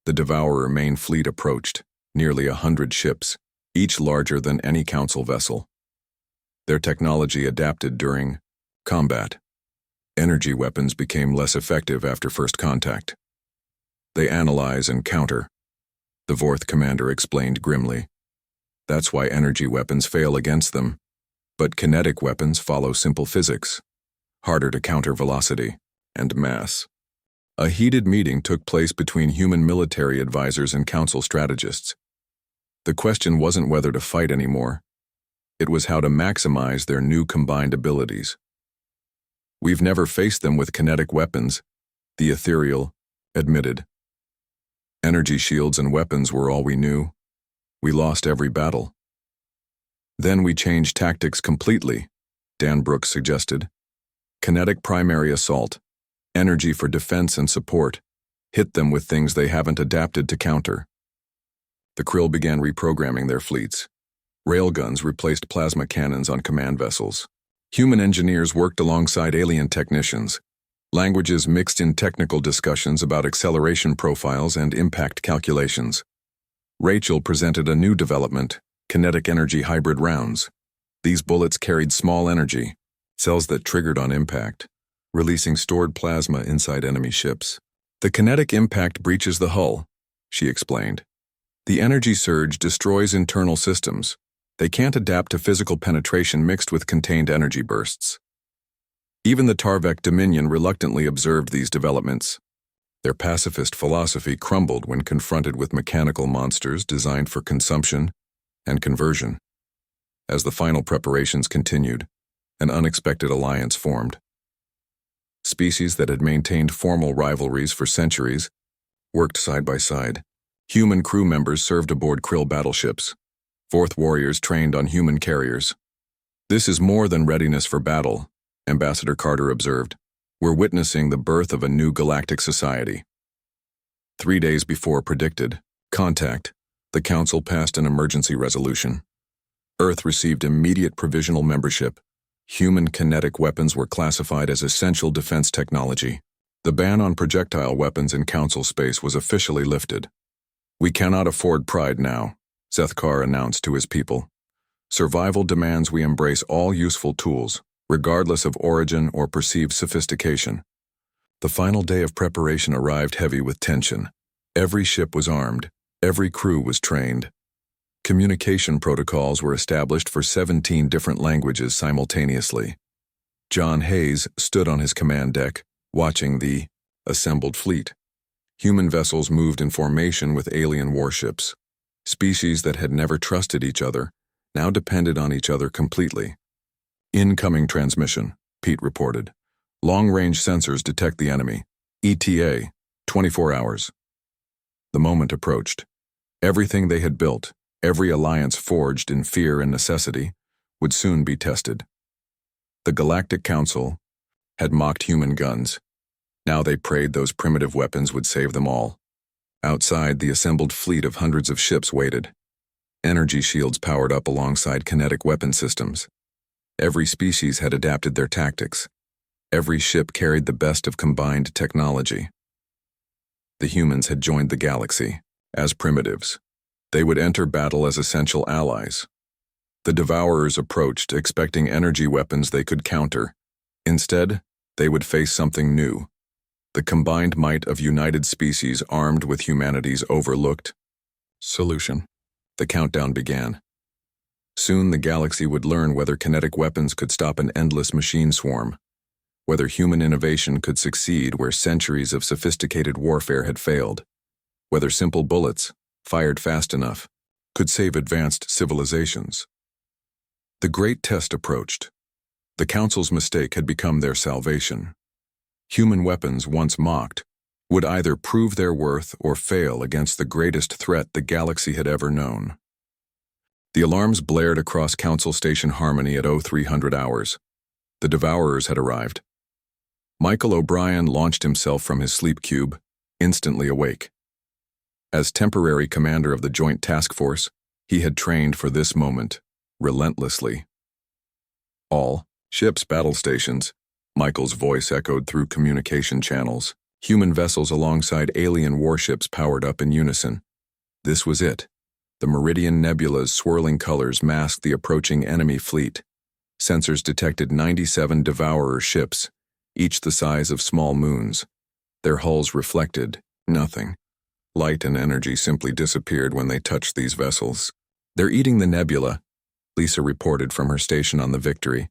Speaker 1: The Devourer main fleet approached, nearly 100 ships, each larger than any council vessel. Their technology adapted during combat. Energy weapons became less effective after first contact. They analyze and counter, the Vorth commander explained grimly. That's why energy weapons fail against them, but kinetic weapons follow simple physics, harder to counter velocity and mass. A heated meeting took place between human military advisors and council strategists. The question wasn't whether to fight anymore. It was how to maximize their new combined abilities. We've never faced them with kinetic weapons, the Ethereal admitted. Energy shields and weapons were all we knew. We lost every battle. Then we changed tactics completely, Dan Brooks suggested. Kinetic primary assault, energy for defense and support, hit them with things they haven't adapted to counter. The Krill began reprogramming their fleets. Railguns replaced plasma cannons on command vessels. Human engineers worked alongside alien technicians. Languages mixed in technical discussions about acceleration profiles and impact calculations. Rachel presented a new development, kinetic energy hybrid rounds. These bullets carried small energy, cells that triggered on impact, releasing stored plasma inside enemy ships. The kinetic impact breaches the hull, she explained. The energy surge destroys internal systems. They can't adapt to physical penetration mixed with contained energy bursts. Even the Tarvek Dominion reluctantly observed these developments. Their pacifist philosophy crumbled when confronted with mechanical monsters designed for consumption and conversion. As the final preparations continued, an unexpected alliance formed. Species that had maintained formal rivalries for centuries worked side by side. Human crew members served aboard Krill battleships. Vorth warriors trained on human carriers. This is more than readiness for battle, Ambassador Carter observed. We're witnessing the birth of a new galactic society. 3 days before predicted contact, the Council passed an emergency resolution. Earth received immediate provisional membership. Human kinetic weapons were classified as essential defense technology. The ban on projectile weapons in Council space was officially lifted. We cannot afford pride now, Zethkar announced to his people. Survival demands we embrace all useful tools, regardless of origin or perceived sophistication. The final day of preparation arrived heavy with tension. Every ship was armed, every crew was trained. Communication protocols were established for 17 different languages simultaneously. John Hayes stood on his command deck, watching the assembled fleet. Human vessels moved in formation with alien warships. Species that had never trusted each other now depended on each other completely. Incoming transmission, Pete reported. Long-range sensors detect the enemy. ETA, 24 hours. The moment approached. Everything they had built, every alliance forged in fear and necessity, would soon be tested. The Galactic Council had mocked human guns. Now they prayed those primitive weapons would save them all. Outside, the assembled fleet of hundreds of ships waited. Energy shields powered up alongside kinetic weapon systems. Every species had adapted their tactics. Every ship carried the best of combined technology. The humans had joined the galaxy as primitives. They would enter battle as essential allies. The Devourers approached, expecting energy weapons they could counter. Instead, they would face something new. The combined might of united species armed with humanity's overlooked solution. The countdown began. Soon the galaxy would learn whether kinetic weapons could stop an endless machine swarm, whether human innovation could succeed where centuries of sophisticated warfare had failed, whether simple bullets, fired fast enough, could save advanced civilizations. The great test approached. The Council's mistake had become their salvation. Human weapons, once mocked, would either prove their worth or fail against the greatest threat the galaxy had ever known. The alarms blared across Council Station Harmony at 0300 hours. The Devourers had arrived. Michael O'Brien launched himself from his sleep cube, instantly awake. As temporary commander of the Joint Task Force, he had trained for this moment, relentlessly. All ships, battle stations, Michael's voice echoed through communication channels. Human vessels alongside alien warships powered up in unison. This was it. The Meridian Nebula's swirling colors masked the approaching enemy fleet. Sensors detected 97 Devourer ships, each the size of small moons. Their hulls reflected nothing. Light and energy simply disappeared when they touched these vessels. "They're eating the nebula," Lisa reported from her station on the Victory.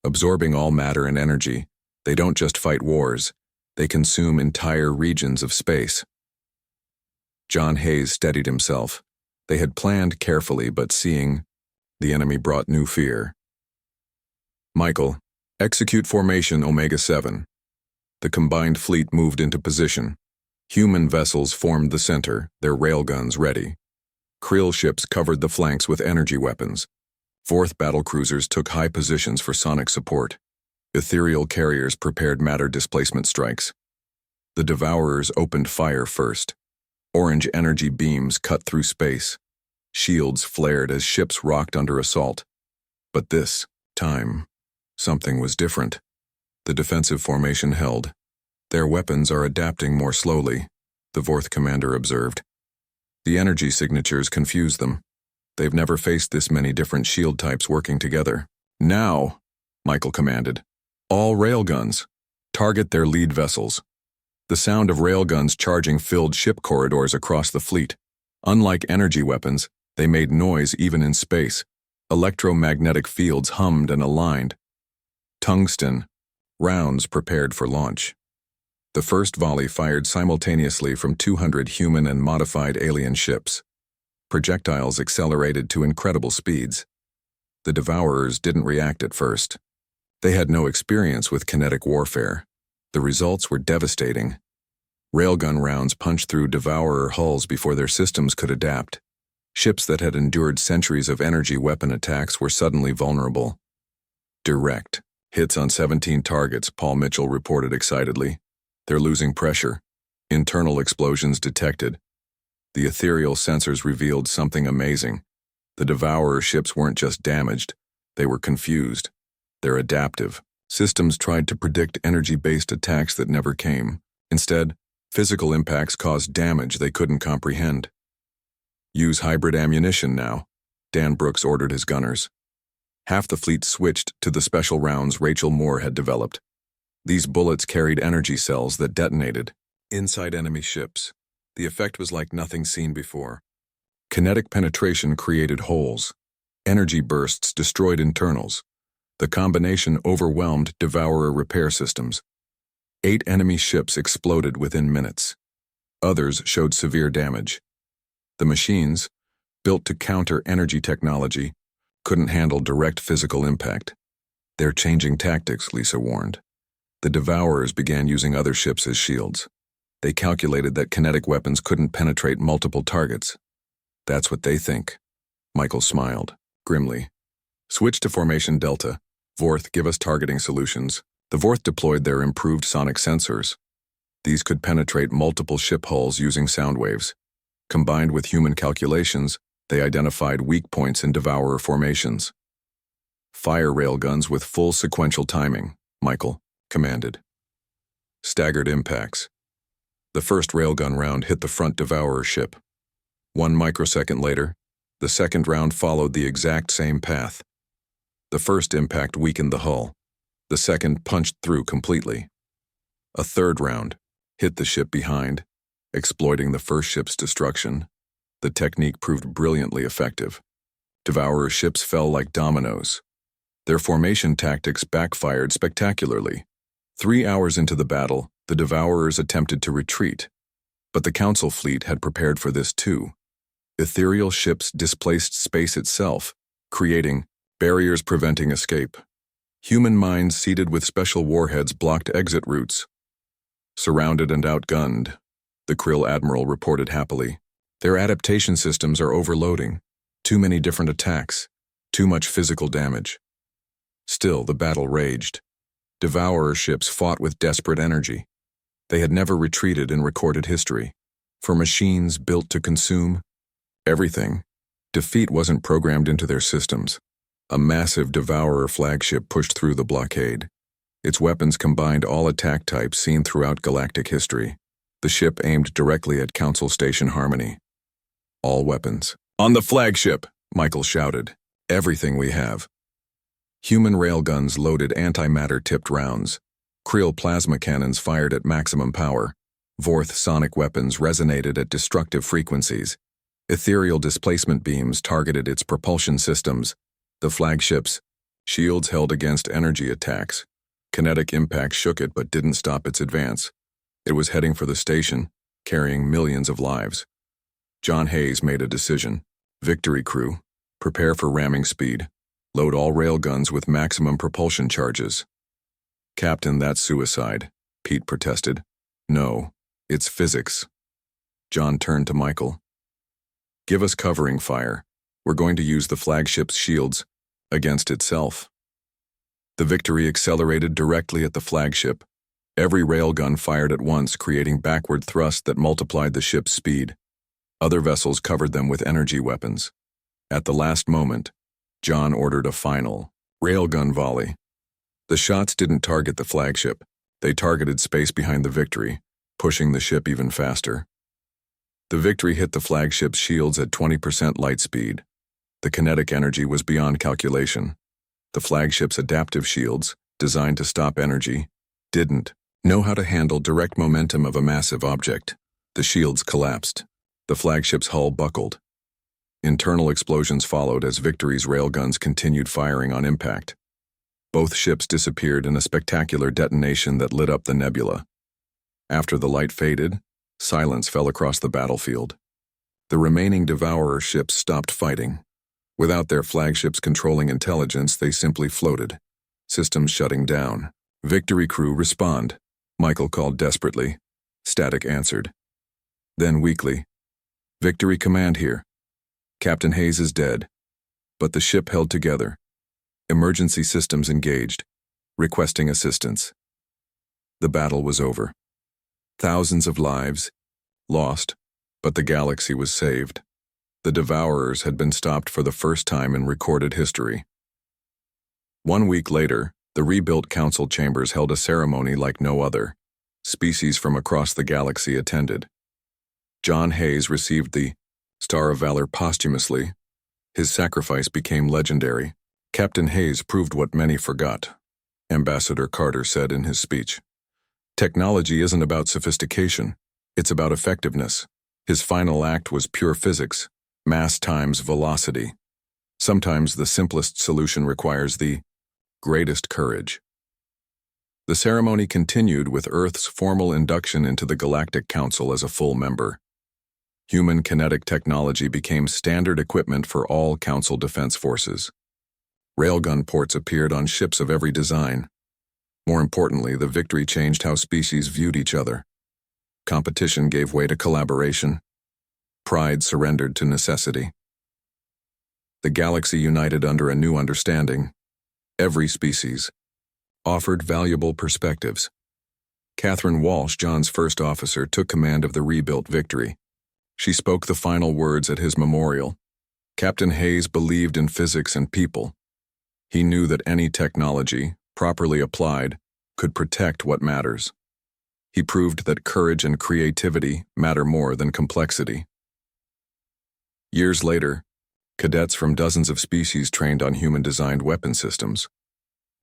Speaker 1: "Absorbing all matter and energy. They don't just fight wars. They consume entire regions of space." John Hayes steadied himself. They had planned carefully, but seeing the enemy brought new fear. "Michael, execute formation Omega-7. The combined fleet moved into position. Human vessels formed the center, their railguns ready. Krill ships covered the flanks with energy weapons. Fourth battlecruisers took high positions for sonic support. Ethereal carriers prepared matter displacement strikes. The Devourers opened fire first. Orange energy beams cut through space. Shields flared as ships rocked under assault. But this time, something was different. The defensive formation held. "Their weapons are adapting more slowly," the fourth commander observed. "The energy signatures confuse them. They've never faced this many different shield types working together." "Now," Michael commanded. "All railguns. Target their lead vessels." The sound of railguns charging filled ship corridors across the fleet. Unlike energy weapons, they made noise even in space. Electromagnetic fields hummed and aligned. Tungsten rounds prepared for launch. The first volley fired simultaneously from 200 human and modified alien ships. Projectiles accelerated to incredible speeds. The Devourers didn't react at first. They had no experience with kinetic warfare. The results were devastating. Railgun rounds punched through Devourer hulls before their systems could adapt. Ships that had endured centuries of energy weapon attacks were suddenly vulnerable. "Direct hits on 17 targets," Paul Mitchell reported excitedly. "They're losing pressure. Internal explosions detected." The ethereal sensors revealed something amazing. The Devourer ships weren't just damaged, they were confused. They're adaptive. Systems tried to predict energy-based attacks that never came. Instead, physical impacts caused damage they couldn't comprehend. "Use hybrid ammunition now," Dan Brooks ordered his gunners. Half the fleet switched to the special rounds Rachel Moore had developed. These bullets carried energy cells that detonated inside enemy ships. The effect was like nothing seen before. Kinetic penetration created holes. Energy bursts destroyed internals. The combination overwhelmed Devourer repair systems. 8 enemy ships exploded within minutes. Others showed severe damage. The machines, built to counter energy technology, couldn't handle direct physical impact. They're changing tactics, Lisa warned. The Devourers began using other ships as shields. They calculated that kinetic weapons couldn't penetrate multiple targets. That's what they think. Michael smiled, grimly. Switch to Formation Delta. Vorth, give us targeting solutions. The Vorth deployed their improved sonic sensors. These could penetrate multiple ship hulls using sound waves. Combined with human calculations, they identified weak points in Devourer formations. Fire railguns with full sequential timing, Michael commanded. Staggered impacts. The first railgun round hit the front Devourer ship. 1 microsecond later, the second round followed the exact same path. The first impact weakened the hull. The second punched through completely. A third round hit the ship behind, exploiting the first ship's destruction. The technique proved brilliantly effective. Devourer ships fell like dominoes. Their formation tactics backfired spectacularly. 3 hours into the battle, the Devourers attempted to retreat. But the Council fleet had prepared for this too. Ethereal ships displaced space itself, creating barriers preventing escape. Human minds seated with special warheads blocked exit routes. Surrounded and outgunned, the Krill Admiral reported happily. Their adaptation systems are overloading. Too many different attacks. Too much physical damage. Still, the battle raged. Devourer ships fought with desperate energy. They had never retreated in recorded history. For machines built to consume everything, defeat wasn't programmed into their systems. A massive Devourer flagship pushed through the blockade. Its weapons combined all attack types seen throughout galactic history. The ship aimed directly at Council Station Harmony. All weapons. On the flagship, Michael shouted. Everything we have. Human railguns loaded antimatter-tipped rounds. Krill plasma cannons fired at maximum power. Vorth sonic weapons resonated at destructive frequencies. Ethereal displacement beams targeted its propulsion systems. The flagship's shields held against energy attacks. Kinetic impact shook it but didn't stop its advance. It was heading for the station, carrying millions of lives. John Hayes made a decision. Victory crew, prepare for ramming speed. Load all railguns with maximum propulsion charges. Captain, that's suicide, Pete protested. No, it's physics. John turned to Michael. Give us covering fire. We're going to use the flagship's shields against itself. The Victory accelerated directly at the flagship. Every railgun fired at once, creating backward thrust that multiplied the ship's speed. Other vessels covered them with energy weapons. At the last moment, John ordered a final railgun volley. The shots didn't target the flagship. They targeted space behind the Victory, pushing the ship even faster. The Victory hit the flagship's shields at 20% light speed. The kinetic energy was beyond calculation. The flagship's adaptive shields, designed to stop energy, didn't know how to handle direct momentum of a massive object. The shields collapsed. The flagship's hull buckled. Internal explosions followed as Victory's railguns continued firing on impact. Both ships disappeared in a spectacular detonation that lit up the nebula. After the light faded, silence fell across the battlefield. The remaining Devourer ships stopped fighting. Without their flagships controlling intelligence, they simply floated, systems shutting down. Victory crew, respond, Michael called desperately. Static answered. Then weakly, Victory command here. Captain Hayes is dead, but the ship held together. Emergency systems engaged, requesting assistance. The battle was over. Thousands of lives lost, but the galaxy was saved. The Devourers had been stopped for the first time in recorded history. 1 week later, the rebuilt council chambers held a ceremony like no other. Species from across the galaxy attended. John Hayes received the Star of Valor posthumously. His sacrifice became legendary. Captain Hayes proved what many forgot, Ambassador Carter said in his speech. Technology isn't about sophistication, it's about effectiveness. His final act was pure physics, Mass times velocity. Sometimes the simplest solution requires the greatest courage. The ceremony continued with Earth's formal induction into the Galactic Council as a full member. Human kinetic technology became standard equipment for all Council defense forces. Railgun ports appeared on ships of every design. More importantly, the victory changed how species viewed each other. Competition gave way to collaboration. Pride surrendered to necessity. The galaxy united under a new understanding. Every species offered valuable perspectives. Catherine Walsh, John's first officer, took command of the rebuilt Victory. She spoke the final words at his memorial. Captain Hayes believed in physics and people. He knew that any technology, properly applied, could protect what matters. He proved that courage and creativity matter more than complexity. Years later, cadets from dozens of species trained on human-designed weapon systems.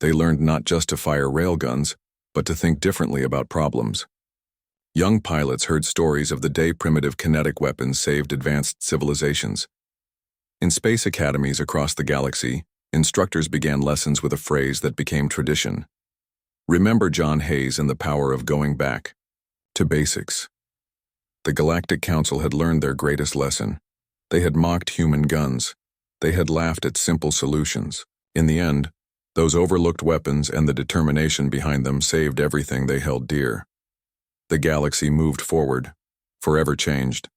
Speaker 1: They learned not just to fire railguns, but to think differently about problems. Young pilots heard stories of the day primitive kinetic weapons saved advanced civilizations. In space academies across the galaxy, instructors began lessons with a phrase that became tradition. Remember John Hayes and the power of going back to basics. The Galactic Council had learned their greatest lesson. They had mocked human guns. They had laughed at simple solutions. In the end, those overlooked weapons and the determination behind them saved everything they held dear. The galaxy moved forward, forever changed.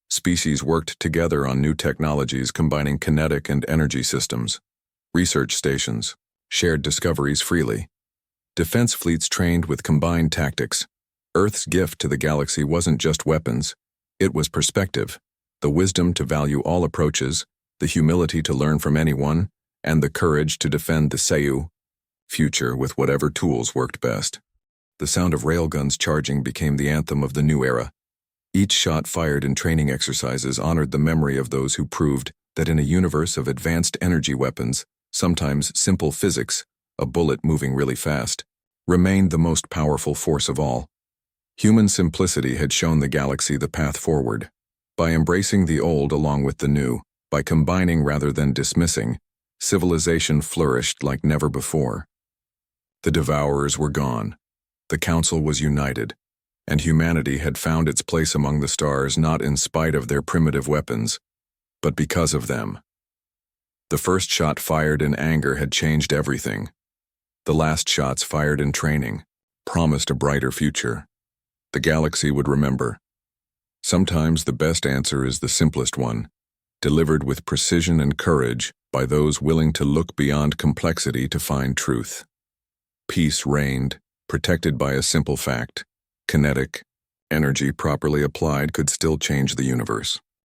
Speaker 1: Species worked together on new technologies combining kinetic and energy systems. Research stations shared discoveries freely. Defense fleets trained with combined tactics. Earth's gift to the galaxy wasn't just weapons. It was perspective, the wisdom to value all approaches, the humility to learn from anyone, and the courage to defend the future with whatever tools worked best. The sound of railguns charging became the anthem of the new era. Each shot fired in training exercises honored the memory of those who proved that in a universe of advanced energy weapons, sometimes simple physics, a bullet moving really fast, remained the most powerful force of all. Human simplicity had shown the galaxy the path forward. By embracing the old along with the new, by combining rather than dismissing, civilization flourished like never before. The devourers were gone. The Council was united, and humanity had found its place among the stars not in spite of their primitive weapons, but because of them. The first shot fired in anger had changed everything. The last shots fired in training promised a brighter future. The galaxy would remember. Sometimes the best answer is the simplest one, delivered with precision and courage by those willing to look beyond complexity to find truth. Peace reigned, protected by a simple fact: kinetic energy properly applied could still change the universe.